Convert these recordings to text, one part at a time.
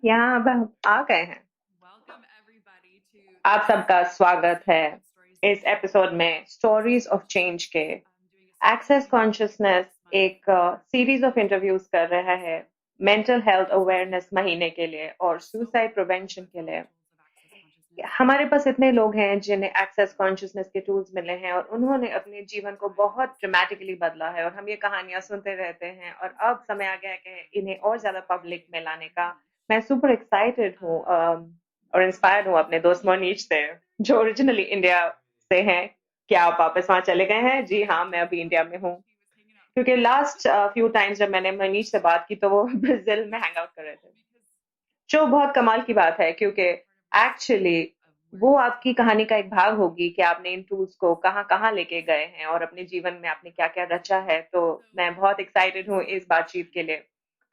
यहाँ अब हम आ गए हैं। Welcome everybody to आप this सबका स्वागत है episode of Stories of इस Change. एपिसोड में स्टोरीज ऑफ चेंज के। Doing a series of access interviews consciousness this month एक सीरीज ऑफ इंटरव्यूज कर रहा है mental health because we awareness think महीने के लिए और there's so suicide many prevention के लिए। powerful tools of access consciousness हमारे पास इतने that लोग can हैं जिन्हें एक्सेस um, कॉन्शियसनेस के टूल्स मिले हैं और उन्होंने अपने जीवन को बहुत ड्रामेटिकली बदला है और हम ये कहानियां सुनते रहते हैं और अब समय आ गया है कि इन्हें और ज्यादा पब्लिक में लाने का। मैं सुपर एक्साइटेड हूँ और इंस्पायर्ड हूँ अपने दोस्त मोनीश से जो ओरिजिनली इंडिया से हैं। क्या आप वापस वहां चले गए हैं? जी हाँ, मैं अभी इंडिया में हूँ he was hanging out क्योंकि with लास्ट फ्यू टाइम्स जब मैंने मनीष से बात की तो वो ब्राजील में हैंग आउट कर रहे थे, because जो बहुत कमाल की बात है क्योंकि part of our actually story of where वो you came आपकी from. कहानी का एक भाग होगी कि आपने इन टूल्स को कहाँ-कहाँ लेके गए हैं और अपने जीवन में आपने क्या-क्या रचा है। तो So मैं बहुत एक्साइटेड thanks हूँ so इस much बातचीत के लिए।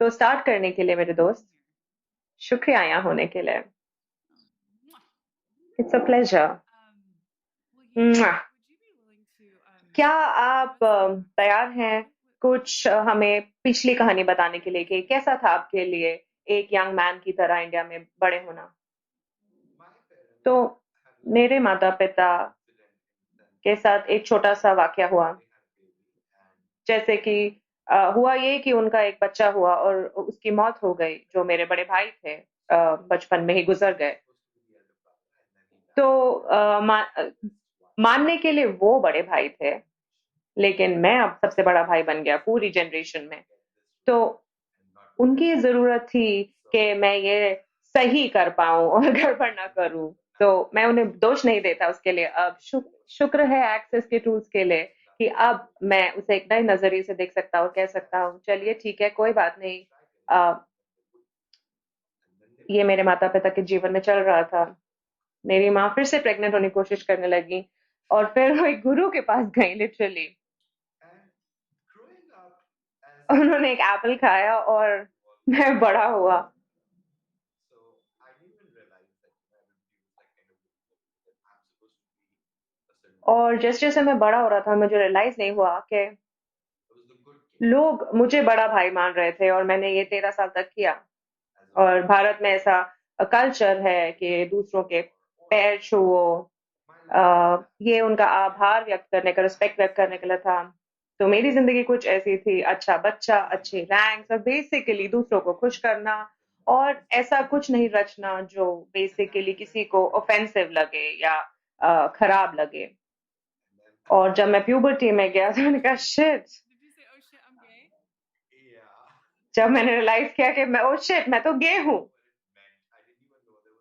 तो स्टार्ट करने के लिए मेरे for दोस्त, being here. शुक्रिया यहाँ होने के लिए। Mwah. It's a pleasure. Um, well, yeah. Would you be willing to क्या give आप us तैयार हैं कुछ हमें पिछली कहानी बताने के लिए कि कैसा था आपके लिए एक यंग मैन की तरह इंडिया में बड़े होना? तो मेरे माता-पिता के साथ एक छोटा-सा वाकया हुआ। जैसे कि हुआ ये कि उनका एक बच्चा हुआ और उसकी मौत हो गई, जो मेरे बड़े भाई थे, बचपन में ही गुज़र गए। तो मानने के लिए वो बड़े भाई थे, लेकिन मैं अब सबसे बड़ा भाई बन गया पूरी जनरेशन में। तो उनकी ज़रूरत थी कि मैं ये सही कर पाऊँ और गड़बड़ ना करूँ। तो मैं उन्हें दोष नहीं देता उसके लिए। अब शुक्र है एक्सेस के टूल्स के लिए कि अब मैं उसे एक नए नज़रिए से देख सकता हूँ और कह सकता हूँ, चलिए ठीक है, कोई बात नहीं। अ, ये मेरे माता-पिता के जीवन में चल रहा था। मेरी माँ फिर से प्रेग्नेंट होने की कोशिश करने लगी और फिर वो एक गुरु के पास गई लिटरली। उन्होंने एक एप्पल खाया और मैं बड़ा हुआ। और जैसे-जैसे मैं बड़ा हो रहा था, मुझे रियलाइज़ नहीं हुआ कि लोग मुझे बड़ा भाई मान रहे थे और मैंने ये 13 साल तक किया। और भारत में ऐसा कल्चर है कि दूसरों के पैर छुओ, ये उनका आभार व्यक्त करने का, रिस्पेक्ट व्यक्त करने के लिए था। तो मेरी ज़िंदगी कुछ ऐसी थी, अच्छा बच्चा, अच्छे रैंक्स और बेसिकली दूसरों को खुश करना और ऐसा कुछ नहीं रचना जो बेसिकली किसी को ऑफेंसिव लगे या खराब लगे। और जब मैं प्यूबर्टी में गया तो मैंने कहा shit. Did you say, "Oh shit, I'm gay"? जब मैंने रियलाइज किया कि मैं ओ शिट मैं तो गे हूँ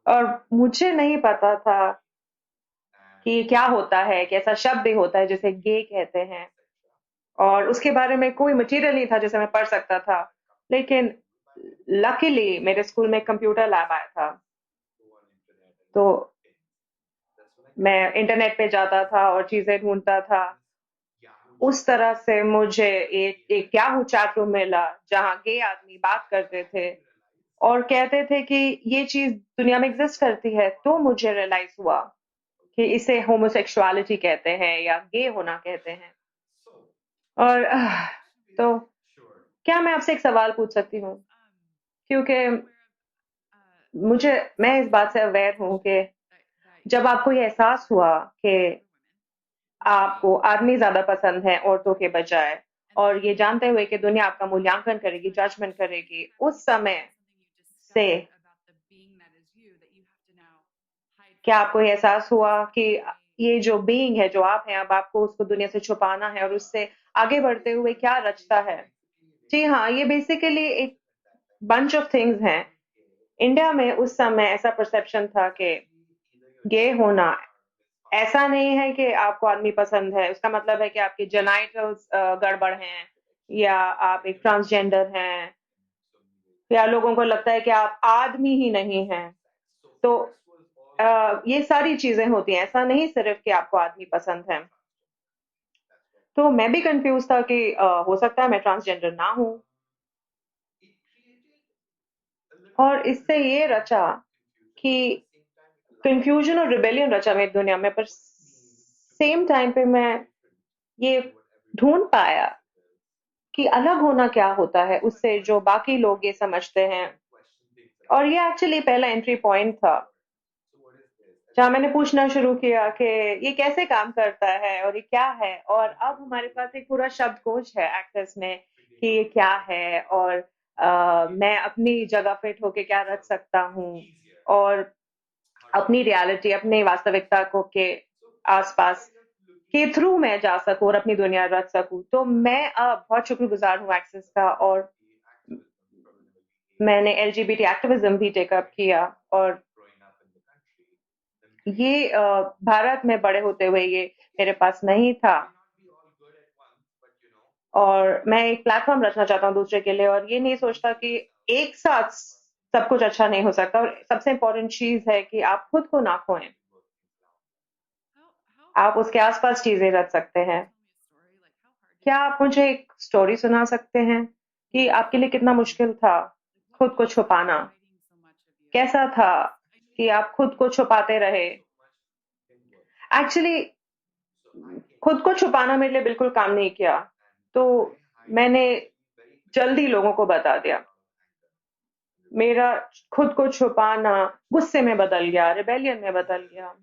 और मुझे नहीं पता था कि क्या होता है, कि ऐसा शब्द भी होता है जिसे गे कहते हैं और उसके बारे में कोई मटेरियल नहीं था जिसे मैं पढ़ सकता था। लेकिन लकीली मेरे स्कूल में कंप्यूटर लैब आया था, तो मैं इंटरनेट पे जाता था और चीजें ढूंढता था। उस तरह से मुझे एक याहू चैट रूम मिला जहाँ गे आदमी बात करते थे और कहते थे कि ये चीज दुनिया में एग्जिस्ट करती है। तो मुझे रियलाइज हुआ कि इसे होमोसेक्सुअलिटी कहते हैं या गे होना कहते हैं। और तो क्या मैं आपसे एक सवाल पूछ सकती हूँ? क्योंकि Are you aware of मुझे मैं इस बात से the अवेयर हूँ कि that you जब आपको ये एहसास हुआ कि other women? आपको आदमी ज़्यादा पसंद है औरतों के बजाय And और then ये जानते हुए कि दुनिया आपका you मूल्यांकन realize करेगी, that जजमेंट maybe करेगी, that's उस समय something you से discovered about the being that is you that you have to now hide क्या from the आपको ये world एहसास because हुआ कि the way ये जो बीइंग है, जो आप हैं, अब आपको उसको दुनिया से छुपाना है और उससे आगे बढ़ते हुए क्या रचता है? जी हाँ, ये बेसिकली एक बंच ऑफ थिंग्स हैं। इंडिया में उस समय ऐसा परसेप्शन था कि गे होना ऐसा नहीं है कि आपको आदमी पसंद है, उसका मतलब है कि आपके जेनाइटल्स गड़बड़ हैं या आप एक ट्रांसजेंडर हैं या लोगों को लगता है कि आप आदमी ही नहीं हैं। तो ये सारी चीज़ें होती हैं, ऐसा नहीं सिर्फ़ कि आपको आदमी पसंद है। तो मैं भी कन्फ्यूज़ था कि हो सकता है मैं ट्रांसजेंडर ना हूँ और इससे ये रचा कि कन्फ्यूज़न और रिबेलियन रचा मेरी दुनिया में, पर सेम टाइम पे मैं ये ढूँढ पाया कि अलग होना क्या होता है उससे जो बाकी लोग ये समझते हैं और ये एक्चुअली पहला एंट्री पॉइंट था जहाँ मैंने पूछना शुरू किया कि ये कैसे काम करता है और ये क्या है। और अब हमारे पास एक पूरा शब्दकोश है एक्सेस में कि ये क्या है और मैं अपनी जगह फिट होके क्या रच सकता हूँ और अपनी रियलिटी, अपनी वास्तविकता को के आसपास के थ्रू मैं जा सकूं और अपनी दुनिया रच सकूं। तो मैं अब बहुत शुक्रगुजार हूँ एक्सेस का। और मैंने एलजीबीटी एक्टिविज्म भी टेकअप किया और ये भारत में बड़े होते हुए ये मेरे पास नहीं था। और मैं एक प्लेटफॉर्म रचना चाहता हूँ दूसरे के लिए और ये नहीं सोचता कि एक साथ सब कुछ अच्छा नहीं हो सकता। और सबसे इम्पोर्टेंट चीज है कि आप खुद को ना खोएं, आप उसके आसपास चीजें रच सकते हैं। क्या आप मुझे एक स्टोरी सुना सकते हैं कि आपके लिए कितना मुश्किल था खुद को छुपाना? कैसा था कि आप खुद को छुपाते रहे? एक्चुअली खुद को छुपाना मेरे लिए बिल्कुल काम नहीं किया। तो मैंने जल्दी लोगों को बता दिया। मेरा खुद को छुपाना गुस्से में बदल गया, रिबेलियन में बदल गया।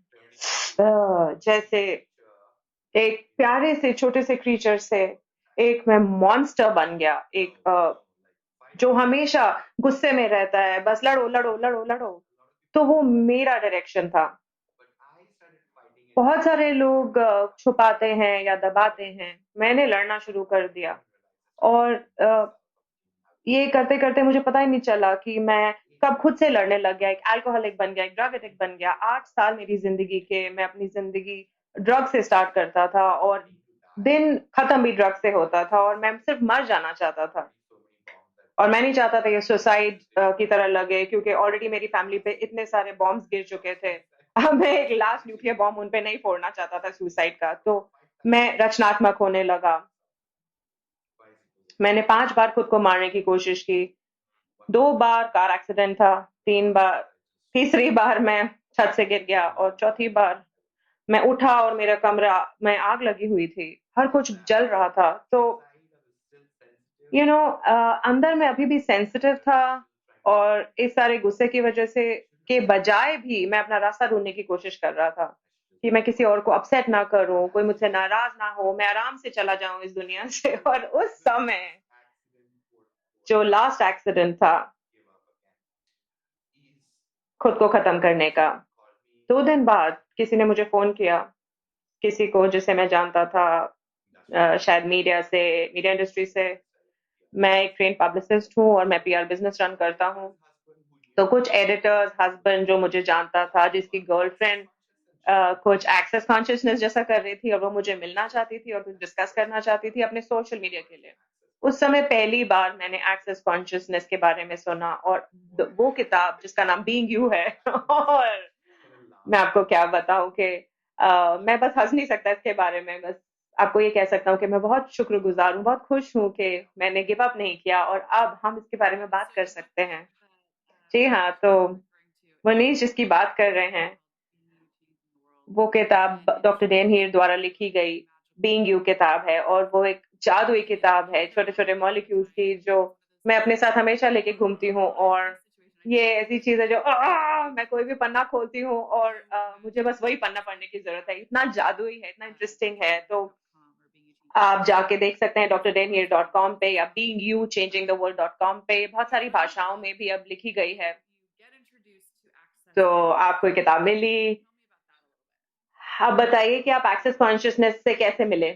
जैसे एक प्यारे से छोटे से क्रीचर से एक मैं मॉन्स्टर बन गया। एक जो हमेशा गुस्से में रहता है, बस लड़ो लड़ो लड़ो लड़ो। तो वो मेरा डायरेक्शन था। बहुत सारे लोग छुपाते हैं या दबाते हैं, मैंने लड़ना शुरू कर दिया। और ये करते-करते मुझे पता ही नहीं चला कि मैं कब खुद से लड़ने लग गया, एक अल्कोहलिक बन गया, एक ड्रग एडिक्ट बन गया। 8 साल मेरी ज़िंदगी के मैं अपनी ज़िंदगी ड्रग से स्टार्ट करता था और दिन खत्म भी ड्रग से होता था और मैं सिर्फ मर जाना चाहता था। और मैं नहीं चाहता था ये सुसाइड की तरह लगे, क्योंकि ऑलरेडी मेरी फैमिली पे इतने सारे बॉम्ब्स गिर चुके थे। अब मैं एक लास्ट न्यूक्लियर बॉम्ब उन पे नहीं फोड़ना चाहता था सुसाइड का। तो मैं रचनात्मक होने लगा। मैंने 5 बार खुद को मारने की कोशिश की। 2 बार कार एक्सीडेंट था, 3 बार, तीसरी बार मैं छत से गिर गया और चौथी बार मैं उठा और मेरा कमरा में आग लगी हुई थी। हर कुछ जल रहा था। तो अंदर में अभी भी सेंसिटिव था और इस सारे गुस्से की वजह से के बजाय भी मैं अपना रास्ता ढूँढने की कोशिश कर रहा था कि मैं किसी और को अपसेट ना करूँ, कोई मुझसे नाराज़ ना हो, मैं आराम से चला जाऊँ इस दुनिया से। और उस समय जो लास्ट एक्सीडेंट था खुद को खत्म करने का, 2 दिन बाद किसी ने मुझे फ़ोन किया, किसी को जिसे मैं जानता था शायद मीडिया इंडस्ट्री से। मैं एक ट्रेन्ड पब्लिसिस्ट हूँ और मैं पीआर बिज़नेस रन करता हूँ। तो कुछ एडिटर्स, हस्बैंड जो मुझे जानता था, जिसकी गर्लफ्रेंड कुछ एक्सेस कॉन्शियसनेस जैसा कर रही थी और वो मुझे मिलना चाहती थी और कुछ डिस्कस करना चाहती थी अपने सोशल मीडिया के लिए। उस समय पहली बार मैंने एक्सेस कॉन्शियसनेस के बारे में सुना और वो किताब जिसका नाम बीइंग यू है। और मैं आपको क्या बताऊं कि मैं बस हंस नहीं सकता इसके बारे में। बस आपको ये कह सकता हूँ कि मैं बहुत शुक्रगुजार हूँ, बहुत खुश हूँ कि मैंने गिव अप नहीं किया और अब हम इसके बारे में बात कर सकते हैं। जी हाँ, तो मनीष जिसकी बात कर रहे हैं, वो किताब डॉक्टर डेन हीर द्वारा लिखी गई बीइंग यू किताब है और वो एक जादुई किताब है छोटे-छोटे मॉलिक्यूल्स की, जो मैं अपने साथ हमेशा लेके घूमती हूँ। और ये ऐसी चीज़ है जो मैं कोई भी पन्ना खोलती हूँ और मुझे बस वही पन्ना पढ़ने की ज़रूरत है। इतना जादुई है, इतना इंटरेस्टिंग है। तो आप जाके देख सकते हैं drdenhir.com पे या beingyoutchangingtheworld.com पे। बहुत सारी भाषाओं में भी अब लिखी गई है। तो आपको ये किताब मिली। आप बताइए कि आप एक्सेस कॉन्शियसनेस से कैसे मिले?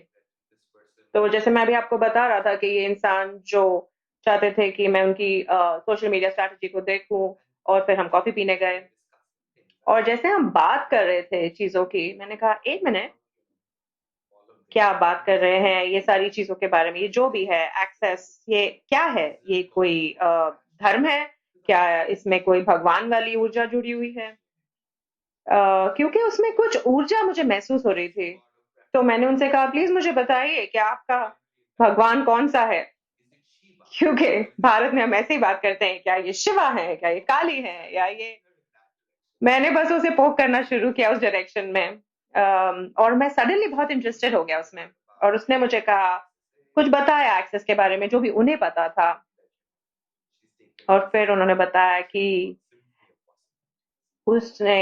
तो जैसे मैं अभी आपको बता रहा था कि ये इंसान जो चाहते थे कि मैं उनकी सोशल मीडिया स्ट्रैटेजी को देखूं और फिर हम कॉफी पीने गए। और जैसे हम बात कर रहे थे चीजों की, मैंने कहा एक मिनट, क्या आप बात कर रहे हैं ये सारी चीजों के बारे में? ये जो भी है एक्सेस, ये क्या है? ये कोई धर्म है क्या? इसमें कोई भगवान वाली ऊर्जा जुड़ी हुई है? क्योंकि उसमें कुछ ऊर्जा मुझे महसूस हो रही थी। तो मैंने उनसे कहा प्लीज मुझे बताइए कि आपका भगवान कौन सा है? क्योंकि भारत में हम ऐसे ही बात करते हैं, क्या ये शिवा है, क्या ये काली है, या ये। मैंने बस उसे पोक करना शुरू किया उस डायरेक्शन में। और मैं सडनली बहुत इंटरेस्टेड हो गया उसमें। और उसने मुझे कहा, कुछ बताया एक्सेस के बारे में जो भी उन्हें पता था। और फिर उन्होंने बताया कि उसने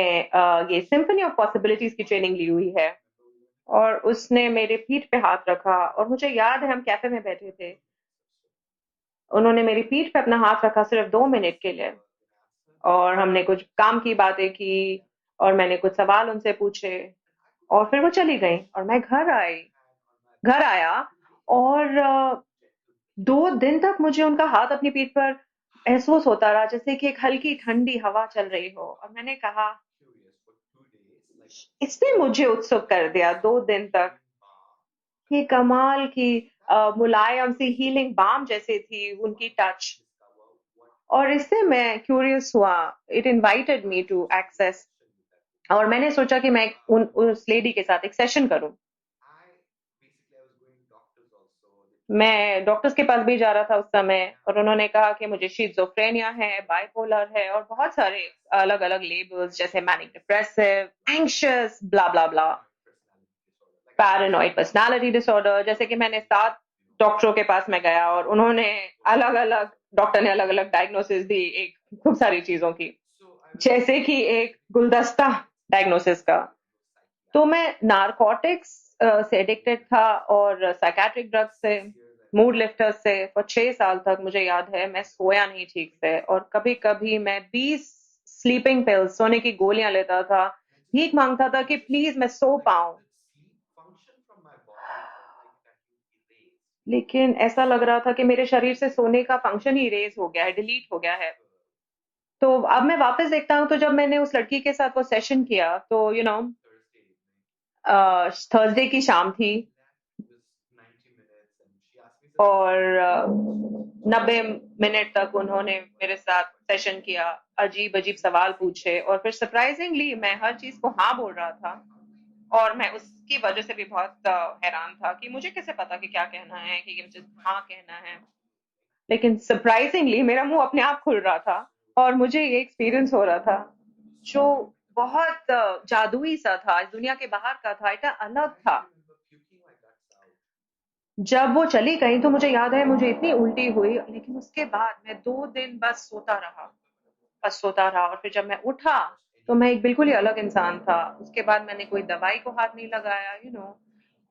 ये सिम्फनी ऑफ पॉसिबिलिटीज की ट्रेनिंग ली हुई है, और उसने मेरे पीठ पे हाथ रखा, और मुझे याद है हम कैफे में बैठे थे। उन्होंने मेरी पीठ पे अपना हाथ रखा सिर्फ 2 मिनट के लिए, और हमने कुछ काम की बातें की, और मैंने कुछ सवाल उनसे पूछे, और फिर वो चली गई और मैं घर आया, और 2 दिन तक मुझे उनका हाथ अपनी पीठ पर महसूस होता रहा, जैसे कि एक हल्की ठंडी हवा चल रही हो। और मैंने कहा, इसने मुझे उत्सुक कर दिया 2 दिन तक। ये कमाल की मुलायम सी हीलिंग बाम जैसे थी उनकी टच, और इससे मैं क्यूरियस हुआ। It invited me to access, और मैंने सोचा कि मैं उस लेडी के साथ एक सेशन करूं। मैं डॉक्टर्स के पास भी जा रहा था उस समय, और उन्होंने कहा कि मुझे शिज़ोफ्रेनिया है, बाइपोलर है, और बहुत सारे अलग-अलग लेबल्स जैसे मैनिक डिप्रेसिव, एंग्शियस, ब्ला ब्ला ब्ला, पैरानॉइड पर्सनालिटी डिसऑर्डर। जैसे कि मैंने 7 डॉक्टरों के पास मैं गया, और उन्होंने अलग-अलग डॉक्टर ने अलग-अलग डायग्नोसिस दी एक खूब सारी चीज़ों की, जैसे कि एक गुलदस्ता डायग्नोसिस का। तो मैं नारकोटिक्स से एडिक्टेड था, और साइकेट्रिक ड्रग्स से, मूड लिफ्टर्स से, और 6 साल तक मुझे याद है मैं सोया नहीं ठीक से, और कभी-कभी मैं 20 स्लीपिंग पिल्स, सोने की गोलियां लेता था, भीख मांगता था कि प्लीज मैं सो पाऊं। लेकिन ऐसा लग रहा था कि मेरे शरीर से सोने का फंक्शन ही इरेज हो गया है, डिलीट हो गया है। तो अब मैं वापस देखता हूँ, तो जब मैंने उस लड़की के साथ वो सेशन किया, तो थर्सडे की शाम थी, और 90 मिनट तक उन्होंने मेरे साथ सेशन किया, अजीब अजीब सवाल पूछे, और फिर सरप्राइजिंगली मैं हर चीज को हाँ बोल रहा था। और मैं उसकी वजह से भी बहुत हैरान था कि मुझे कैसे पता कि क्या कहना है, कि मुझे हाँ कहना है। लेकिन सरप्राइजिंगली मेरा मुंह अपने आप खुल रहा था, और मुझे ये एक्सपीरियंस हो रहा था जो बहुत जादुई सा था, इस दुनिया के बाहर का था, इतना अलग था। जब वो चली गई तो मुझे याद है मुझे इतनी उल्टी हुई, लेकिन उसके बाद मैं 2 दिन बस सोता रहा, और फिर जब मैं उठा तो मैं एक बिल्कुल ही अलग इंसान था। उसके बाद मैंने कोई दवाई को हाथ नहीं लगाया,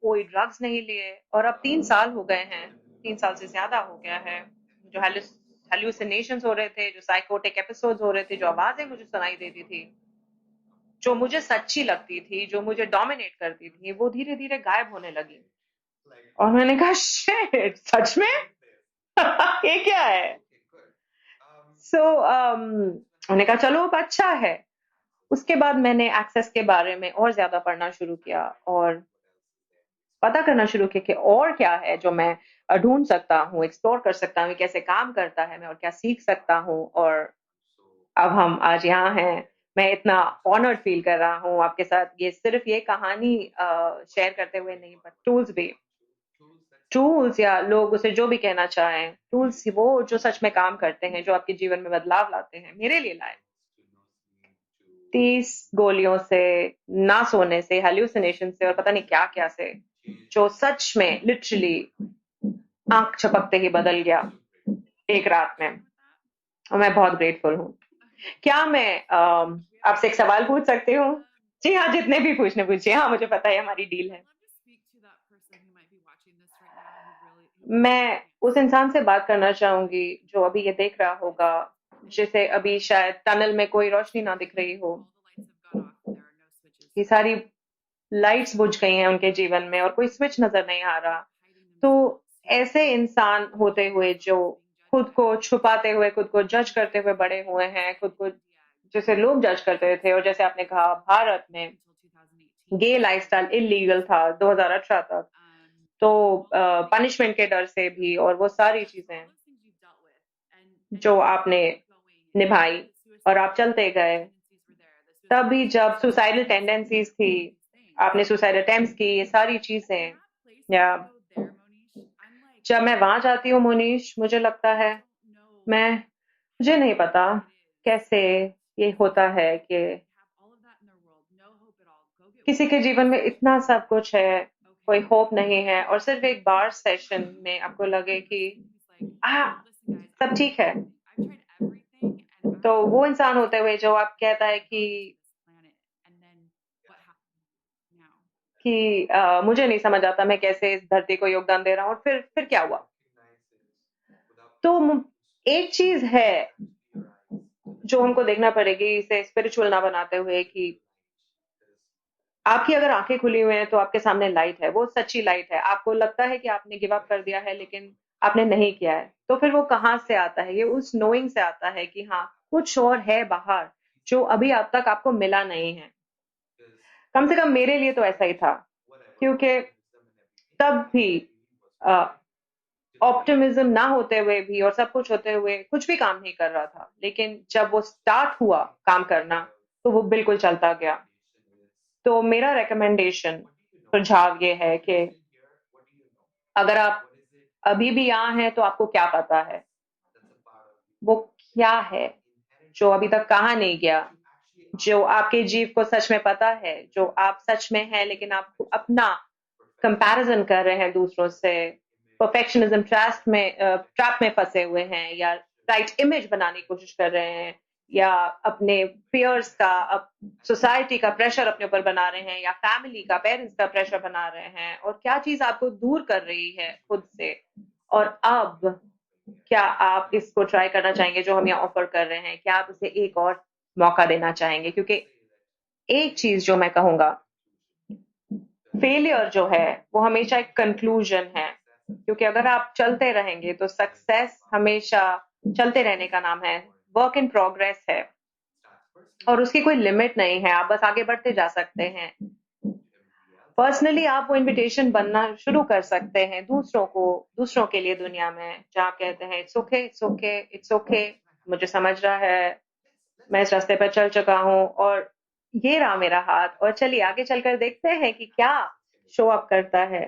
कोई ड्रग्स नहीं लिए, और अब 3 साल हो गए हैं, 3 साल से ज्यादा हो गया है। जो हेलुसिनेशंस हो रहे थे, जो साइकोटिक एपिसोड्स हो रहे थे, जो आवाजें मुझे सुनाई देती थी, जो मुझे सच्ची लगती थी, जो मुझे डोमिनेट करती थी, वो धीरे धीरे गायब होने लगी। और मैंने कहा, शिट, सच में? ये क्या है? सो उन्होंने कहा चलो अब अच्छा है। उसके बाद मैंने एक्सेस के बारे में और ज्यादा पढ़ना शुरू किया, और पता करना शुरू किया कि और क्या है जो मैं ढूंढ सकता हूँ, एक्सप्लोर कर सकता हूँ, कैसे काम करता है, मैं और क्या सीख सकता हूँ। और अब हम आज यहाँ हैं। मैं इतना ऑनर्ड फील कर रहा हूँ आपके साथ, ये सिर्फ ये कहानी शेयर करते हुए नहीं, बट टूल्स भी, टूल्स या लोग उसे जो भी कहना चाहें, टूल्स वो जो सच में काम करते हैं, जो आपके जीवन में बदलाव लाते हैं, मेरे लिए लाए। 30 गोलियों से, ना सोने से, हेल्यूसिनेशन से, और पता नहीं क्या क्या से, जो सच में लिटरली आंख झपकते ही बदल गया एक रात में। और मैं बहुत ग्रेटफुल हूँ। क्या मैं आपसे एक सवाल पूछ सकती हूँ? जी हाँ, जितने भी पूछने पूछिए। हाँ, मुझे पता है हमारी डील है। I'd love to speak to that person who might be watching this right now who wants to मैं उस experience इंसान से बात करना चाहूंगी जो अभी ये देख रहा होगा, जिसे अभी शायद टनल में कोई रोशनी ना दिख रही हो, all the lights have gone off and there are no switches कि सारी लाइट्स बुझ गई हैं उनके जीवन में, और कोई स्विच नजर नहीं आ रहा। hiding तो themselves. ऐसे इंसान होते हुए जो खुद को छुपाते हुए, खुद को जज करते हुए बड़े हुए हैं, खुद को जैसे लोग जज करते थे, और जैसे आपने कहा भारत में Until 2018. गे लाइफस्टाइल इलीगल था 2018 तक, तो पनिशमेंट के डर से भी, और वो सारी For चीजें all those things you've dealt with and जो you आपने kept going and you निभाई, knew the और suicidal आप चलते गए। tendencies were there, the तभी suicidal जब tendencies सुसाइडल were टेंडेंसीज थी, these things. आपने सुसाइड अटेम्प्ट्स की, ये सारी In चीजें, that place या when I go there, Monish, I'm like, जब मैं वहां जाती हूँ मोनीश, मुझे लगता है I don't know मैं मुझे नहीं पता what it is. कैसे ये होता है कि They have all of that in their world, no hope at all. Go get किसी one के जीवन में session. इतना सब कुछ है, कोई Okay. होप नहीं है, और सिर्फ एक बार सेशन में आपको And लगे the कि person who's like, आ listen, guys, सब ठीक है। I've tried everything and तो वो इंसान होते हुए जो आप कहता है कि planet, and then what happened now? मुझे नहीं समझ आता मैं कैसे इस धरती को योगदान दे रहा हूँ और फिर क्या हुआ? तो एक चीज है जो हमको देखना पड़ेगी इसे स्पिरिचुअल ना बनाते हुए कि आपकी अगर आंखें खुली हुई हैं तो आपके सामने लाइट है, वो सच्ची लाइट है। आपको लगता है कि आपने गिव अप कर दिया है लेकिन आपने नहीं किया है। तो फिर वो कहाँ से आता है? ये उस नोइंग से आता है कि हाँ, कुछ और है बाहर जो अभी अब तक आपको मिला नहीं है। कम से कम मेरे लिए तो ऐसा ही था क्योंकि तब भी ऑप्टिमिज्म ना होते हुए भी और सब कुछ होते हुए कुछ भी काम नहीं कर रहा था, लेकिन जब वो स्टार्ट हुआ काम करना तो वो बिल्कुल चलता गया। तो मेरा रिकमेंडेशन सुझाव ये है कि अगर आप अभी भी यहाँ हैं तो आपको क्या पता है? वो क्या है जो अभी तक कहा नहीं गया, जो आपके जीव को सच में पता है, जो आप सच में हैं लेकिन आप अपना कंपैरिजन कर रहे हैं दूसरों से, परफेक्शनिज्म ट्रैप में फंसे हुए हैं या राइट इमेज बनाने की कोशिश कर रहे हैं या अपने पियर्स का सोसाइटी का प्रेशर अपने ऊपर बना रहे हैं या फैमिली का पेरेंट्स का प्रेशर बना रहे हैं और क्या चीज आपको दूर कर रही है खुद से। और अब क्या आप इसको ट्राई करना चाहेंगे जो हम यहाँ ऑफर कर रहे हैं? क्या आप उसे एक और मौका देना चाहेंगे? क्योंकि एक चीज जो मैं कहूंगा, फेलियर जो है वो हमेशा एक कंक्लूजन है, क्योंकि अगर आप चलते रहेंगे तो सक्सेस हमेशा चलते रहने का नाम है, वर्क इन प्रोग्रेस है और उसकी कोई लिमिट नहीं है, आप बस आगे बढ़ते जा सकते हैं। पर्सनली आप वो इनविटेशन बनना शुरू कर सकते हैं दूसरों के लिए दुनिया में, जहाँ आप कहते हैं it's okay, it's okay, it's okay, मुझे समझ रहा है, मैं इस रास्ते पर चल चुका हूँ और ये रहा मेरा हाथ और चलिए आगे चलकर देखते हैं कि क्या शो अप करता है।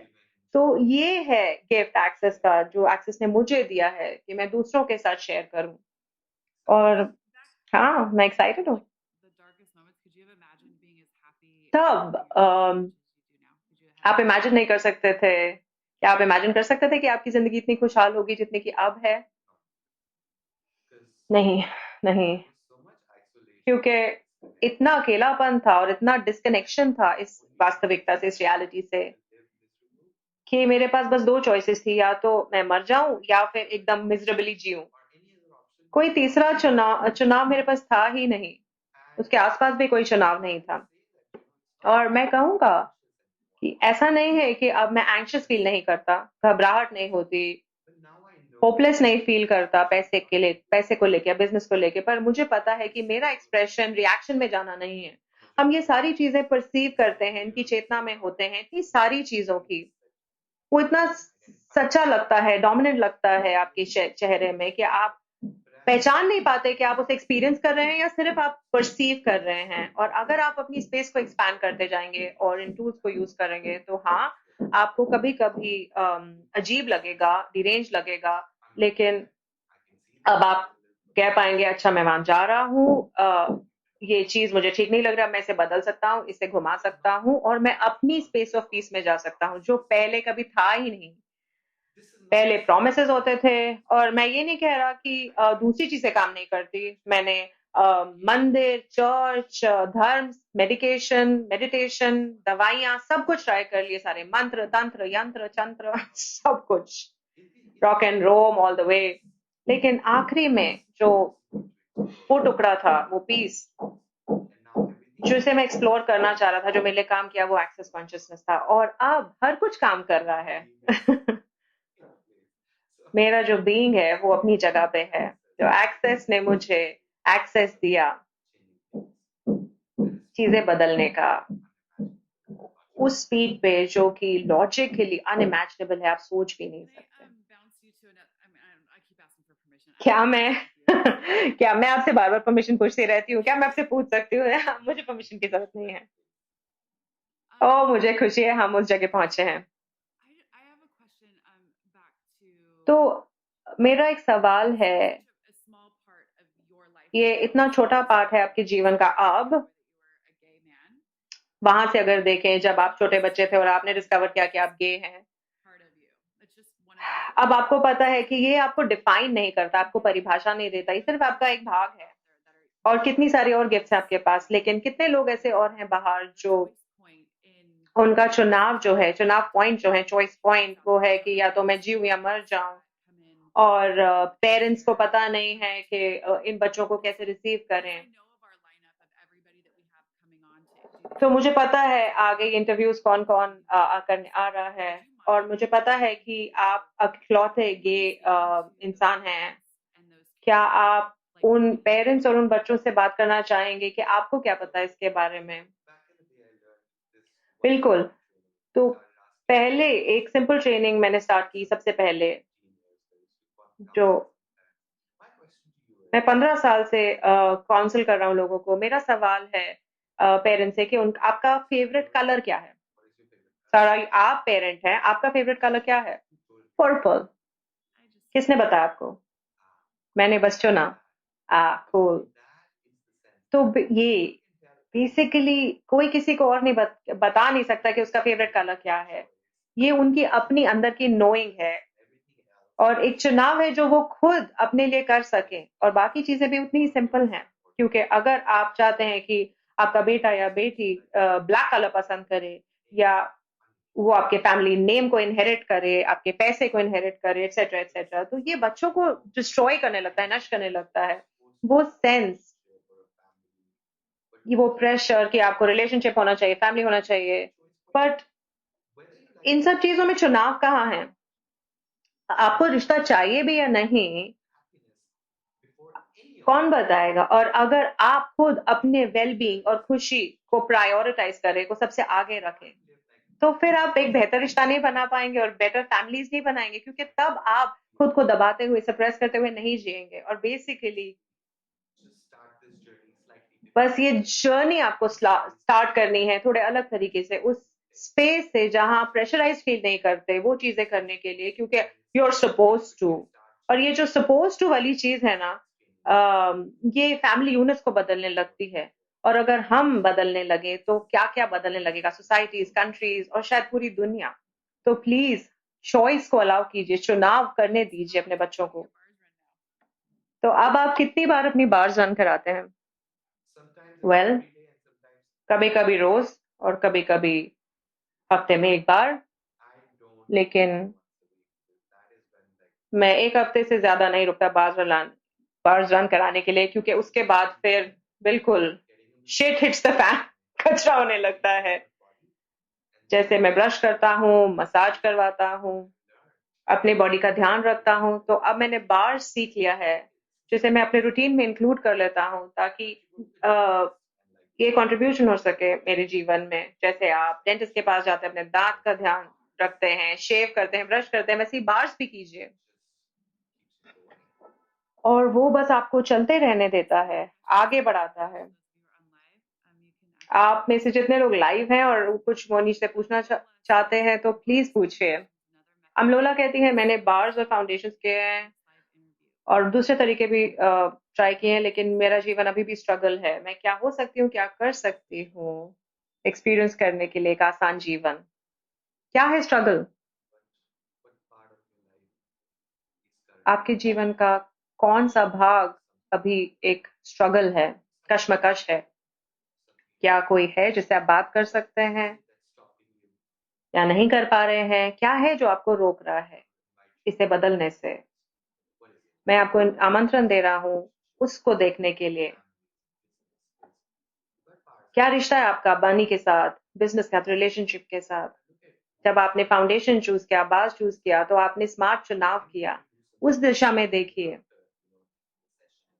तो ये है गिफ्ट एक्सेस का, जो एक्सेस ने मुझे दिया है कि मैं दूसरों के साथ शेयर करूं। और हाँ, मैं एक्साइटेड हूँ। The darkest moments, could you have imagined being as happy तब as much as you do now? Could you आप have? इमेजिन नहीं कर सकते थे, क्या आप इमेजिन कर सकते थे कि आपकी जिंदगी इतनी खुशहाल होगी जितनी कि अब है? नहीं, नहीं, क्योंकि इतना अकेलापन था और इतना डिस्कनेक्शन था इस वास्तविकता से, इस रियलिटी से, कि मेरे पास बस दो चॉइसेस थी, या तो मैं मर जाऊं या फिर एकदम मिजरेबली जीऊं। कोई तीसरा चुनाव चुनाव मेरे पास था ही नहीं, उसके आसपास भी कोई चुनाव नहीं था। और मैं कहूंगा कि ऐसा नहीं है कि अब मैं एंग्शियस फील नहीं करता, घबराहट नहीं होती, होपलेस नहीं फील करता पैसे को लेके, बिजनेस को लेके, पर मुझे पता है कि मेरा एक्सप्रेशन रिएक्शन में जाना नहीं है। हम ये सारी चीजें परसीव करते हैं, इनकी चेतना में होते हैं, इतनी सारी चीजों की, वो इतना सच्चा लगता है, डोमिनेंट लगता है आपके चेहरे में कि आप पहचान नहीं पाते कि आप उसे एक्सपीरियंस कर रहे हैं या सिर्फ आप परसीव कर रहे हैं। और अगर आप अपनी स्पेस को एक्सपैंड करते जाएंगे और इन टूल्स को यूज करेंगे तो हाँ, आपको कभी कभी अजीब लगेगा, डिरेंज लगेगा, लेकिन अब आप कह पाएंगे अच्छा मैं वहां जा रहा हूँ, ये चीज मुझे ठीक नहीं लग रहा, मैं इसे बदल सकता हूँ, इसे घुमा सकता हूँ और मैं अपनी स्पेस ऑफ पीस में जा सकता हूँ, जो पहले कभी था ही नहीं। पहले प्रोमिसेस होते थे, और मैं ये नहीं कह रहा कि दूसरी चीजें काम नहीं करती। मैंने मंदिर, चर्च, धर्म, मेडिटेशन, दवाइयां, सब कुछ ट्राई कर लिए, सारे मंत्र, तंत्र, यंत्र, चंत्र सब कुछ, rock and roll all the way. लेकिन आखिरी में जो वो टुकड़ा था, वो पीस जिसे मैं एक्सप्लोर करना चाह रहा था, जो मेरे लिए काम किया, वो एक्सेस कॉन्शियसनेस था और अब हर कुछ काम कर रहा है। मेरा जो बीइंग है वो अपनी जगह पे है, तो एक्सेस ने मुझे एक्सेस दिया चीजें बदलने का, उस स्पीड पे जो कि लॉजिकली अनइमेजिनेबल है, आप सोच भी नहीं Can सकते। I bounce you to an? I mean, I keep asking for permission. I क्या don't मैं know if you have. क्या मैं आपसे बार बार परमिशन पूछती रहती हूँ? क्या मैं आपसे पूछ सकती हूँ? मुझे परमिशन की जरूरत नहीं है। ओ, Um, मुझे खुशी है हम उस जगह पहुंचे हैं। I have a question. Back to तो मेरा एक सवाल है, such a small part of your life ये now. इतना छोटा पार्ट है आपके जीवन का अब, That you were a gay man. वहां से अगर देखें जब आप छोटे बच्चे थे और आपने डिस्कवर किया कि आप गे हैं, Part of you. It's just one of those. अब आपको पता है कि ये आपको डिफाइन नहीं करता, आपको परिभाषा नहीं देता, ये सिर्फ आपका एक भाग है। और कितनी सारी और गिफ्ट्स हैं आपके पास, लेकिन कितने लोग ऐसे और हैं बाहर जो point in उनका चुनाव जो है, चुनाव पॉइंट जो है, चॉइस पॉइंट वो है कि या तो मैं जीऊँ या मर जाऊँ। come in. और पेरेंट्स को पता नहीं है कि इन बच्चों को कैसे रिसीव Do करें। they know of our lineup of everybody that we have coming on to? Do तो they मुझे पता है आगे इंटरव्यूज कौन कौन करने आ रहा है, और मुझे पता है कि आप इकलौते गे इंसान हैं। and those क्या आप उन पेरेंट्स और उन बच्चों से बात करना चाहेंगे कि आपको क्या पता है इसके बारे में? बिल्कुल। तो पहले एक सिंपल ट्रेनिंग मैंने स्टार्ट की सबसे पहले, जो मैं 15 साल से काउंसल कर रहा हूँ लोगों को। मेरा सवाल है पेरेंट्स से कि उन आपका फेवरेट कलर क्या है? सारा आप पेरेंट हैं, आपका फेवरेट कलर क्या है? पर्पल। I just किसने बताया आपको? मैंने बस चुना। कूल। तो ये बेसिकली कोई किसी को और नहीं बता नहीं सकता कि उसका फेवरेट कलर क्या है। ये उनकी अपनी अंदर की नोइंग है, और एक चुनाव है जो वो खुद अपने लिए कर सकें, और बाकी चीजें भी उतनी ही सिंपल हैं। क्योंकि अगर आप चाहते हैं कि आपका बेटा या बेटी ब्लैक कलर पसंद करे, या वो आपके फैमिली नेम को इनहेरिट करे, आपके पैसे को इनहेरिट करे, एटसेट्रा एटसेट्रा, तो ये बच्चों को डिस्ट्रॉय करने लगता है, नष्ट करने लगता है। वो सेंस, ये वो प्रेशर कि आपको रिलेशनशिप होना चाहिए, फैमिली होना चाहिए, बट इन सब चीजों में चुनाव कहाँ है? आपको रिश्ता चाहिए भी या नहीं, कौन बताएगा? और अगर आप खुद अपने वेल बीइंग और खुशी को प्रायोरिटाइज करें, को सबसे आगे रखें, तो फिर आप एक बेहतर रिश्ता नहीं बना पाएंगे और बेटर फैमिलीज नहीं बनाएंगे, क्योंकि तब आप खुद को दबाते हुए, सप्रेस करते हुए नहीं जिएंगे। और बेसिकली बस ये जर्नी आपको स्टार्ट करनी है थोड़े अलग तरीके से, उस स्पेस से जहां प्रेशराइज फील नहीं करते वो चीजें करने के लिए, क्योंकि यू आर सपोज टू। और ये जो सपोज टू वाली चीज है ना, ये फैमिली यूनिट्स को बदलने लगती है। और अगर हम बदलने लगे तो क्या क्या बदलने लगेगा, सोसाइटीज, कंट्रीज, और शायद पूरी दुनिया। तो प्लीज चॉइस को अलाउ कीजिए, चुनाव करने दीजिए अपने बच्चों को। तो अब आप कितनी बार अपनी बार्स रन कराते हैं? वेल, कभी कभी रोज, और कभी कभी हफ्ते में एक बार। लेकिन मैं एक हफ्ते से ज्यादा नहीं रुकता बार्स रन कराने के लिए, क्योंकि उसके बाद फिर बिल्कुल शिट हिट्स द फैन, कचरा होने लगता है। जैसे मैं ब्रश करता हूँ, मसाज करवाता हूँ, अपने बॉडी का ध्यान रखता हूँ, तो अब मैंने बार्स सीख लिया है, जिसे मैं अपने रूटीन में इंक्लूड कर लेता हूँ, ताकि ये कंट्रीब्यूशन हो सके मेरे जीवन में। जैसे आप डेंटिस्ट के पास जाते हैं, अपने दांत का ध्यान रखते हैं, शेव करते हैं, ब्रश करते हैं, वैसे ही बार्स भी कीजिए, और वो बस आपको चलते रहने देता है, आगे बढ़ाता है। आप में से जितने लोग लाइव हैं और कुछ मोनी से पूछना चाहते हैं तो प्लीज पूछिए। अमलोला कहती है मैंने बार्स और फाउंडेशन किए हैं और दूसरे तरीके भी ट्राई किए हैं, लेकिन मेरा जीवन अभी भी स्ट्रगल है। मैं क्या हो सकती हूँ, क्या कर सकती हूँ एक्सपीरियंस करने के लिए एक आसान जीवन? क्या है स्ट्रगल? आपके जीवन का कौन सा भाग अभी एक स्ट्रगल है, कश्मकश है? क्या कोई है जिससे आप बात कर सकते हैं, या नहीं कर पा रहे हैं? क्या है जो आपको रोक रहा है इसे बदलने से? मैं आपको आमंत्रण दे रहा हूँ उसको देखने के लिए। क्या रिश्ता है आपका बनी के साथ, बिजनेस के साथ, रिलेशनशिप के साथ? जब आपने फाउंडेशन चूज किया, बाज चूज किया, तो आपने स्मार्ट चुनाव किया। उस दिशा में देखिए।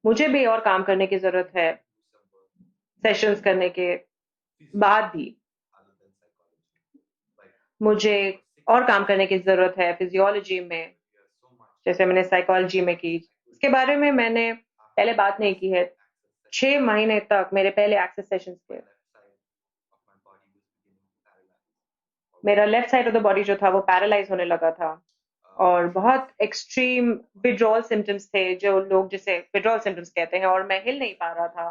मुझे भी और काम करने की जरूरत है, सेशंस करने के बाद भी मुझे और काम करने की जरूरत है फिजियोलॉजी में, जैसे मैंने साइकोलॉजी में की। इसके बारे में मैंने पहले बात नहीं की है। 6 महीने तक मेरे पहले एक्सेस सेशंस थे। मेरा left side of the body जो था वो पैरालाइज होने लगा था, और बहुत एक्सट्रीम विड्रॉल सिम्टम्स थे, जो लोग जिसे विड्रॉल सिम्टम्स कहते हैं, और मैं हिल नहीं पा रहा था।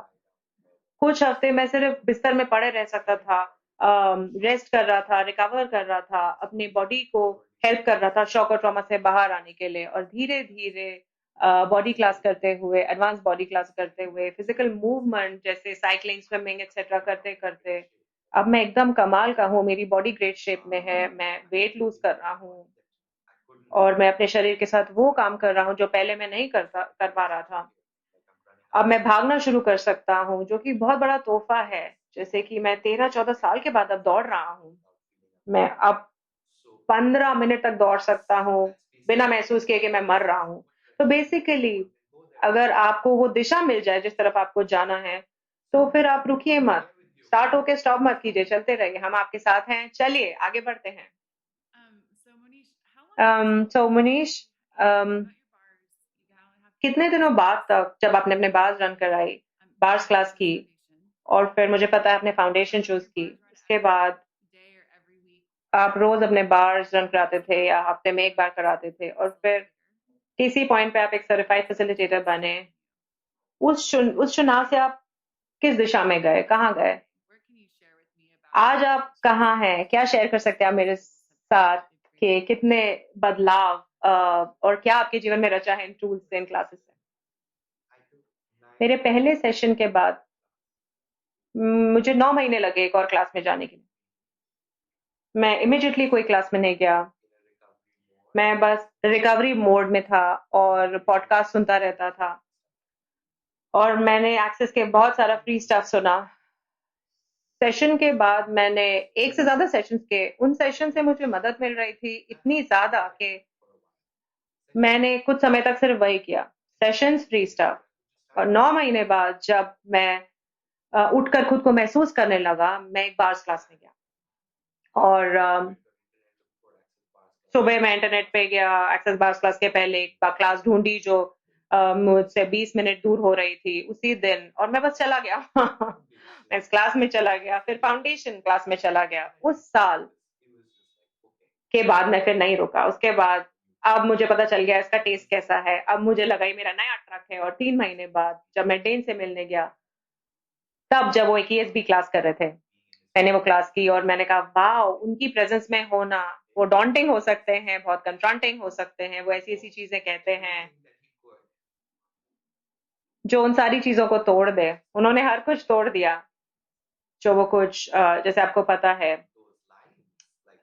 कुछ हफ्ते मैं सिर्फ बिस्तर में पड़े रह सकता था, रेस्ट कर रहा था, रिकवर कर रहा था, अपनी बॉडी को हेल्प कर रहा था शॉक और ट्रॉमा से बाहर आने के लिए, और धीरे धीरे बॉडी क्लास करते हुए, एडवांस बॉडी क्लास करते हुए, फिजिकल मूवमेंट जैसे साइकिलिंग, स्विमिंग एक्सेट्रा करते करते अब मैं एकदम कमाल का हूँ। मेरी बॉडी ग्रेट शेप में है, मैं वेट लूज कर रहा हूँ और मैं अपने शरीर के साथ वो काम कर रहा हूँ जो पहले मैं नहीं कर पा रहा था। अब मैं भागना शुरू कर सकता हूँ, जो कि बहुत बड़ा तोहफा है। जैसे कि मैं 13-14 साल के बाद अब दौड़ रहा हूँ। मैं अब 15 मिनट तक दौड़ सकता हूँ, बिना महसूस किए कि मैं मर रहा हूँ। तो बेसिकली अगर आपको वो दिशा मिल जाए जिस तरफ आपको जाना है, तो फिर आप रुकिए मत। स्टार्ट होके स्टॉप मत कीजिए, चलते रहिए। हम आपके साथ हैं, चलिए आगे बढ़ते हैं। So Monish, how long did it take So you Manish, you um, got your bars, you have to कितने practice दिनों your बाद bars, तक जब आपने अपने बार्स रन कराई, then bars you class chose की, foundation. और फिर मुझे पता है आपने foundation Were you choose doing your की, bars run उसके every बाद day or every week आप रोज अपने बार्स रन or कराते थे something या like हफ्ते में एक बार कराते थे, और फिर facilitator? किसी पॉइंट पे आप एक सर्टिफाइड फैसिलिटेटर What बने। inspired you? उस चुनाव से आप किस दिशा में गए, कहाँ गए? Where can you share with me about आज आप कहाँ हैं? क्या शेयर कर सकते हैं आप मेरे साथ कि कितने बदलाव और क्या आपके जीवन में रचा है इन टूल्स से, इन क्लासेस से? मेरे पहले सेशन के बाद मुझे 9 महीने लगे एक और क्लास में जाने के लिए। मैं इमीडिएटली कोई क्लास में नहीं गया। मैं बस रिकवरी मोड में था और पॉडकास्ट सुनता रहता था, और मैंने एक्सेस के बहुत सारा फ्री स्टफ सुना। सेशन के बाद मैंने एक से ज़्यादा सेशंस किए। उन सेशन से मुझे मदद मिल रही थी इतनी ज़्यादा कि मैंने कुछ समय तक सिर्फ वही किया, सेशंस, फ्री स्टफ। और 9 महीने बाद जब मैं उठकर खुद को महसूस करने लगा, मैं एक बार्स क्लास में गया। और सुबह मैं इंटरनेट पे गया, एक्सेस बार्स क्लास के पहले एक क्लास ढूँढी जो मुझसे 20 मिनट दूर हो रही थी उसी दिन, और मैं बस चला गया। मैं इस क्लास में चला गया, फिर फाउंडेशन क्लास में चला गया। उस साल के बाद मैं फिर नहीं रुका। उसके बाद अब मुझे पता चल गया इसका टेस्ट कैसा है। अब मुझे लगा ये मेरा नया ट्रक है, और 3 महीने बाद जब मैं डेन से मिलने गया, तब जब वो एक ईएसबी क्लास कर रहे थे, मैंने वो क्लास की और मैंने कहा वाओ! उनकी प्रेज़ेंस में होना, वो डॉन्टिंग हो सकते हैं, बहुत कन्फ्रंटिंग हो सकते हैं, वो ऐसी-ऐसी चीज़ें कहते हैं, जो उन सारी चीज़ों को तोड़ दे। उन्होंने हर कुछ तोड़ दिया, जो वो कुछ जैसे आपको पता है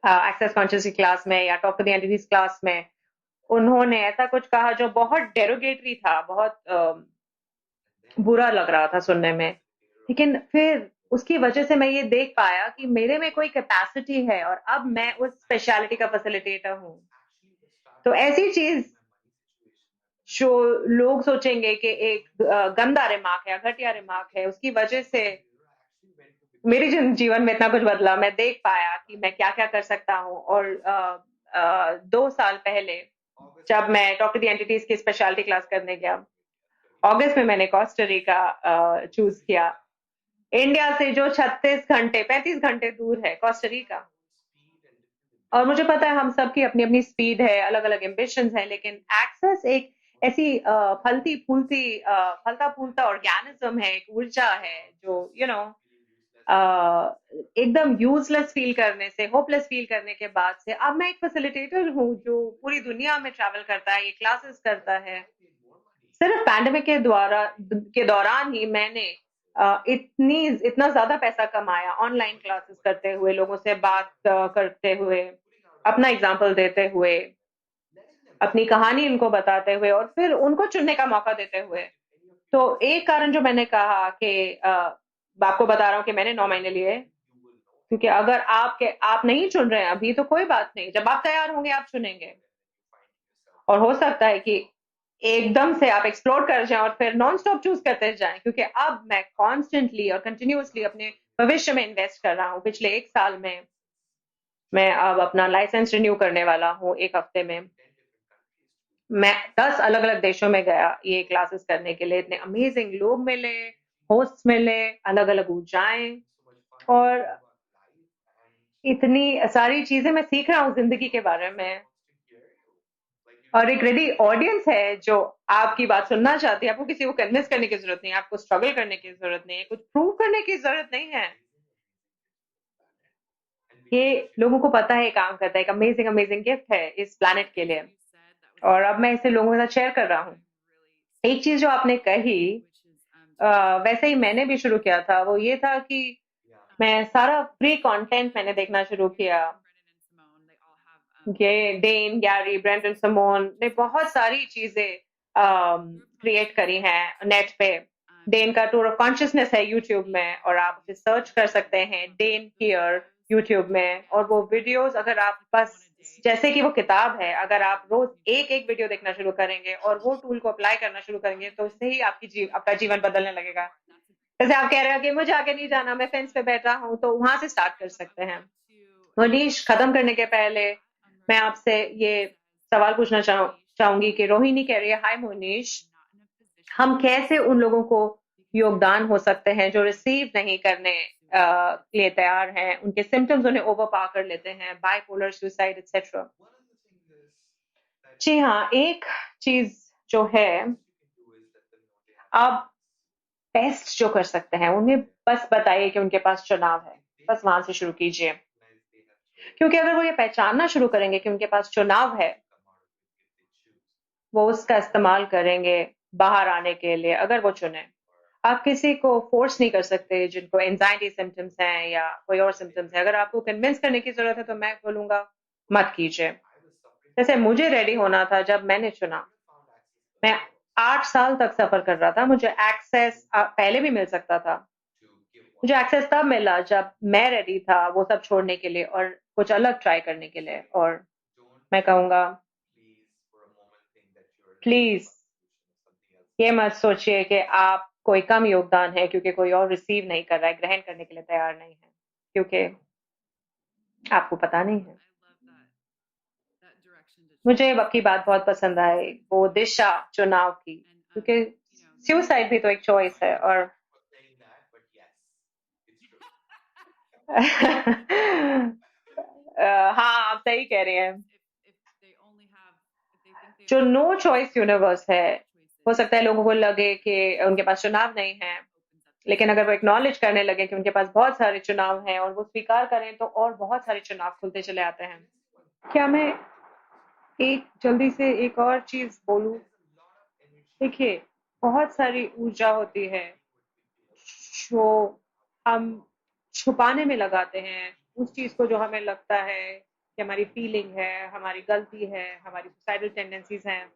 एक्सेस कॉन्शियस की क्लास में या talk to the entities class में, उन्होंने ऐसा कुछ कहा जो बहुत डेरोगेटरी था, बहुत बुरा लग रहा था सुनने में। लेकिन फिर उसकी वजह से मैं ये देख पाया कि मेरे में कोई कैपेसिटी है और अब मैं उस स्पेशलिटी का फैसिलिटेटर हूँ। तो ऐसी चीज़ जो लोग सोचेंगे कि एक गंदा रिमार्क है या घटिया रिमार्क है, उसकी वजह से मेरे जीवन में इतना कुछ बदला। मैं देख पाया कि मैं क्या-क्या कर सकता हूँ, और 2 साल पहले जब मैं टॉक टू द एंटिटीज़ की स्पेशलिटी क्लास करने गया, अगस्त में मैंने कोस्टा रिका चूज़ किया। इंडिया से जो 36 घंटे, 35 घंटे दूर है कोस्टा रिका। और मुझे पता है हम सबकी अपनी-अपनी स्पीड है, अलग-अलग एम्बिशंस हैं, लेकिन एक्सेस एक ऐसी फलती-फूलती फलता-फूलता ऑर्गेनिज़्म है, एक ऊर्जा है जो एकदम यूज़लेस फ़ील करने से, होपलेस फ़ील करने के बाद से अब मैं एक फैसिलिटेटर हूँ जो पूरी दुनिया में ट्रैवल करता है, ये क्लासेस करता है। सिर्फ पैंडेमिक के दौरान ही मैंने इतना ज़्यादा पैसा कमाया ऑनलाइन क्लासेस करते हुए, लोगों से बात करते हुए, अपना एग्ज़ाम्पल देते हुए, अपनी कहानी उनको बताते हुए और फिर उनको चुनने का मौका देते हुए। तो एक कारण जो मैंने कहा कि आपको बता रहा हूँ कि मैंने 9 महीने लिए, क्योंकि अगर आप नहीं चुन रहे हैं अभी तो कोई बात नहीं, जब आप तैयार होंगे आप चुनेंगे। और हो सकता है कि एकदम से आप एक्सप्लोर कर जाएँ और फिर नॉन स्टॉप चूज़ करते जाएँ, क्योंकि अब मैं कॉन्स्टेंटली और कंटिन्यूअसली अपने भविष्य में इन्वेस्ट कर रहा हूँ। पिछले 1 साल में मैं अब अपना लाइसेंस रिन्यू करने वाला हूँ 1 हफ्ते में। मैं 10 अलग-अलग देशों में गया ये क्लासेस करने के लिए। इतने अमेज़िंग लोग मिले, होस्ट्स मिले, अलग-अलग ऊर्जाएँ, और इतनी सारी चीज़ें मैं सीख रहा हूँ ज़िंदगी के बारे में। और एक रेडी ऑडियंस है जो आपकी बात सुनना चाहती है। आपको किसी को कन्विंस करने की ज़रूरत नहीं है, आपको स्ट्रगल करने की ज़रूरत नहीं है, कुछ प्रूव करने की ज़रूरत नहीं है। ये लोगों को पता है ये काम करता है, एक अमेज़िंग गिफ्ट है इस प्लैनेट के लिए, Something you said that was और really अब मैं इसे लोगों के साथ शेयर कर रहा हूँ। एक चीज जो आपने कही, which is to वैसे ही मैंने भी शुरू किया था, वो ये था कि मैं सारा फ्री कंटेंट मैंने देखना शुरू किया। Brennan and Simone, they all have ये डेन, गैरी, ब्रेंडन, सिमोन ने बहुत सारी चीजें क्रिएट करी हैं नेट पे। डेन का टूर ऑफ कॉन्शियसनेस है यूट्यूब में, और आप उसे सर्च कर सकते हैं, डेन हियर, यूट्यूब में। और वो वीडियोस, अगर आप बस जैसे कि वो किताब है, अगर आप रोज एक एक वीडियो देखना शुरू करेंगे और वो टूल को अप्लाई करना शुरू करेंगे, तो उससे ही आपका जीवन बदलने लगेगा। जैसे आप कह रहे हो कि मुझे आगे नहीं जाना, मैं फेंस पे बैठा हूँ, तो वहां से स्टार्ट कर सकते हैं। मनीष, खत्म करने के पहले मैं आपसे ये सवाल पूछना चाहूंगी कि रोहिणी कह रही है, हाय मोनीश, हम कैसे उन लोगों को योगदान हो सकते हैं जो रिसीव नहीं करने के लिए तैयार हैं, उनके सिम्टम्स उन्हें ओवरपावर कर लेते हैं, बाइपोलर, सुसाइड, एक्सेट्रा। जी हाँ, एक चीज जो है, आप बेस्ट जो कर सकते हैं, उन्हें बस बताइए कि उनके पास चुनाव है। बस वहां से शुरू कीजिए, क्योंकि अगर वो ये पहचानना शुरू करेंगे कि उनके पास चुनाव है, वो उसका इस्तेमाल करेंगे बाहर आने के लिए, अगर वो चुने। आप किसी को फोर्स नहीं कर सकते जिनको एंजाइटी सिम्टम्स हैं या कोई और सिम्टम्स है। अगर आपको कन्विंस करने की जरूरत है, तो मैं बोलूंगा मत कीजिए। जैसे मुझे रेडी होना था जब मैंने चुना, मैं 8 साल तक सफर कर रहा था। मुझे एक्सेस पहले भी मिल सकता था, मुझे एक्सेस तब मिला जब मैं रेडी था वो सब छोड़ने के लिए और कुछ अलग ट्राई करने के लिए। और मैं कहूंगा, प्लीज ये मत सोचिए कि आप कोई कम योगदान है क्योंकि कोई और रिसीव नहीं कर रहा है, ग्रहण करने के लिए तैयार नहीं है, क्योंकि आपको पता नहीं है। मुझे आपकी बात बहुत पसंद आई, वो दिशा चुनाव की, क्योंकि सुसाइड भी तो एक चॉइस है। और हाँ, आप सही कह रहे हैं। जो नो चॉइस यूनिवर्स है, हो सकता है लोगों को लगे कि उनके पास चुनाव नहीं है, लेकिन अगर वो एक्नॉलेज करने लगे कि उनके पास बहुत सारे चुनाव हैं और वो स्वीकार करें, तो और बहुत सारे चुनाव खुलते चले आते हैं। क्या मैं एक जल्दी से एक और चीज बोलूं? देखिए, बहुत सारी ऊर्जा होती है जो हम छुपाने में लगाते हैं, उस चीज को जो हमें लगता है कि हमारी फीलिंग है, हमारी गलती है, हमारी सुसाइडल टेंडेंसीज हैं।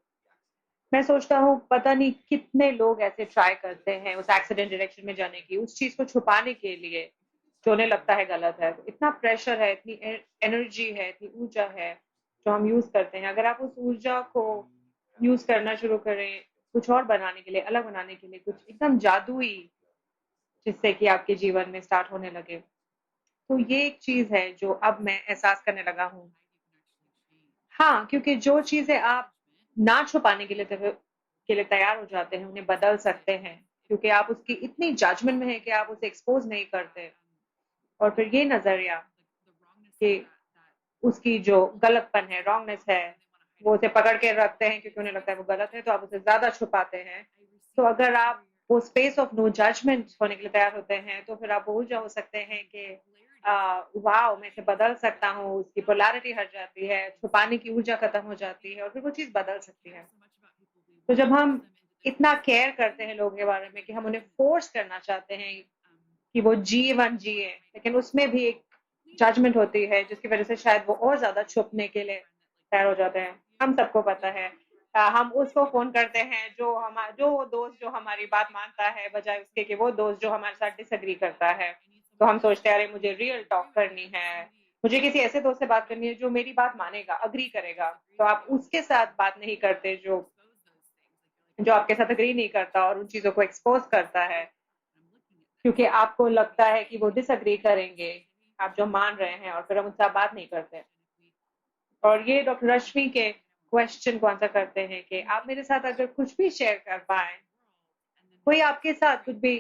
मैं सोचता हूँ पता नहीं कितने लोग ऐसे ट्राई करते हैं उस एक्सीडेंट डायरेक्शन में जाने की, उस चीज को छुपाने के लिए जो उन्हें लगता है गलत है। तो इतना प्रेशर है, इतनी एनर्जी है, इतनी ऊर्जा है जो हम यूज करते हैं। अगर आप उस ऊर्जा को यूज करना शुरू करें कुछ और बनाने के लिए, अलग बनाने के लिए, कुछ एकदम जादुई, जिससे कि आपके जीवन में स्टार्ट होने लगे, तो ये एक चीज है जो अब मैं एहसास करने लगा हूँ। हाँ, क्योंकि जो चीजें आप ना छुपाने के लिए तैयार हो जाते हैं, उन्हें बदल सकते हैं, क्योंकि आप उसकी इतनी जजमेंट में है कि आप उसे एक्सपोज नहीं करते। और फिर ये नजरिया कि उसकी जो गलतपन है, रॉन्गनेस है, वो उसे पकड़ के रखते हैं क्योंकि उन्हें लगता है वो गलत है, तो आप उसे ज्यादा छुपाते हैं। तो अगर आप वो स्पेस ऑफ नो जजमेंट होने के लिए तैयार होते हैं, तो फिर आप भूल जा हो सकते हैं कि वाओ, मैं इसे बदल सकता हूँ, उसकी पोलैरिटी हट जाती है, छुपाने की ऊर्जा खत्म हो जाती है, और फिर वो चीज बदल सकती है। तो जब हम इतना केयर करते हैं लोगों के बारे में कि हम उन्हें फोर्स करना चाहते हैं कि वो जीवन जिए, लेकिन उसमें भी एक जजमेंट होती है जिसकी वजह से शायद वो और ज्यादा छुपने के लिए तैयार हो जाते हैं। हम सबको पता है, हम उसको फोन करते हैं जो वो दोस्त जो हमारी बात मानता है, बजाय उसके कि वो दोस्त जो हमारे साथ डिसएग्री करता है। तो हम सोचते हैं, अरे मुझे रियल टॉक करनी है, मुझे किसी ऐसे दोस्त से बात करनी है जो मेरी बात मानेगा, अग्री करेगा। तो आप उसके साथ बात नहीं करते जो जो आपके साथ अग्री नहीं करता और उन चीजों को एक्सपोज करता है, क्योंकि आपको लगता है कि वो डिसएग्री करेंगे आप जो मान रहे हैं, और फिर हम उनसे बात नहीं करते। और ये डॉक्टर रश्मि के क्वेश्चन को आंसर करते हैं कि आप मेरे साथ अगर कुछ भी शेयर कर पाए, कोई आपके साथ कुछ भी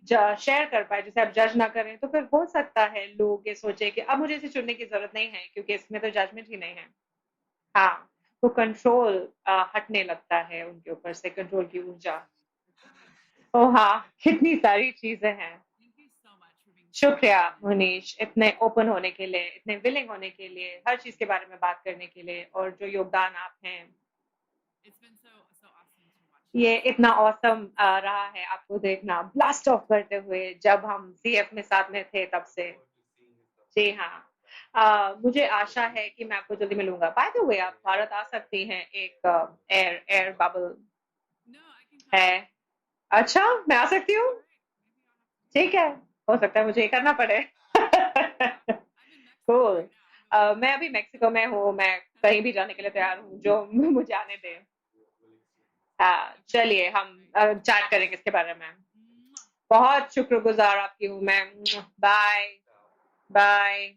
शेयर कर पाए जिसे आप जज ना करें, तो फिर हो सकता है लोग ये सोचे कि अब मुझे इसे चुनने की जरूरत नहीं है क्योंकि इसमें तो जजमेंट ही नहीं है। हाँ, तो कंट्रोल हटने लगता है उनके ऊपर से, कंट्रोल की ऊर्जा। ओ हाँ, कितनी सारी चीजें हैं। शुक्रिया मुनीश, इतने ओपन होने के लिए, इतने विलिंग होने के लिए, हर चीज के बारे में बात करने के लिए, और जो योगदान आप हैं। ये इतना ऑसम रहा है आपको देखना ब्लास्ट ऑफ करते हुए जब हम सीएफ में साथ में थे तब से। जी हाँ। मुझे आशा है कि मैं आपको जल्दी मिलूंगा। बाय द वे आप भारत आ सकती हैं, एक air air bubble No, I can come. है। अच्छा, मैं आ सकती हूँ? All right. Maybe I'll have to come. ठीक है, हो सकता है मुझे ये करना पड़े। Yeah. I'm in Mexico cool. right now. I'm in मैं अभी मेक्सिको में हूँ, मैं कहीं भी जाने के लिए तैयार हूँ, जो मुझे आने दें। हाँ, चलिए हम चैट करेंगे इसके बारे में। Mwah. बहुत शुक्रगुजार आपकी हूँ मैं। बाय। बाय।